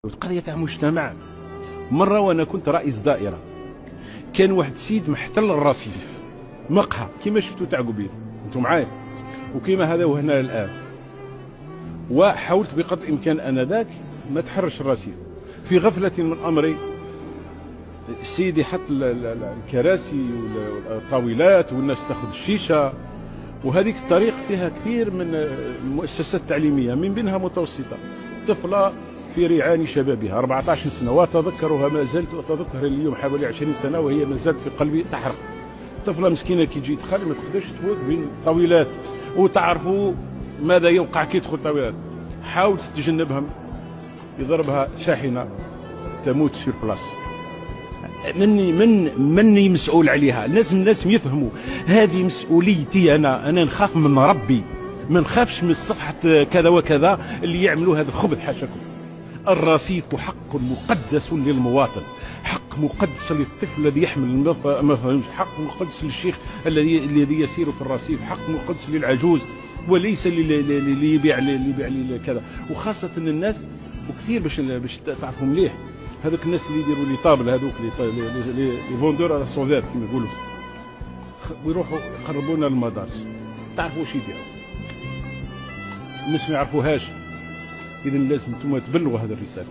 القضية تاع مجتمع. مرة وأنا كنت رئيس دائرة، كان واحد السيد محتل الرصيف مقهى كيما شفتوا تاع قبيل، انتم معايا، وكيما هذا وهنا الآن. وحاولت بقدر الإمكان آنذاك ما تحرش الرصيف. في غفلة من أمري السيد يحط الكراسي والطاولات والناس تاخذ الشيشة، وهذيك الطريق فيها كثير من المؤسسات التعليمية من بينها متوسطة. طفلة في ريعان شبابها 14 سنة، وأتذكرها ما زلت أتذكر اليوم حوالي 20 سنة وهي ما زالت في قلبي تحرق. طفلة مسكينة كي تجي تدخل ما تقدرش تفوت بين طاولات، وتعرفوا ماذا يوقع كي تدخل طاولات. حاولت تتجنبهم، يضربها شاحنة تموت سير بلاص. مني مسؤول عليها. لازم الناس يفهموا هذه مسؤوليتي. انا نخاف من ربي، ما نخافش من صفحة كذا وكذا اللي يعملوا هذا الخبث. حاشاكم. الرصيف حق مقدس للمواطن، حق مقدس للطفل الذي يحمل حق مقدس للشيخ الذي يسير في الرصيف، حق مقدس للعجوز، وليس اللي يبيع كذا. وخاصة الناس وكثير باش تعرفوا مليح، هذوك الناس اللي يديروا لي طابل، هذوك لي فوندور على سوفيت كما يقولوا، ويروحوا يقربونا للمدارس. تعرفوا واش يبيعوا؟ الناس ما يعرفوهاش. اذا لازم انتم تبلغوا هذه الرساله.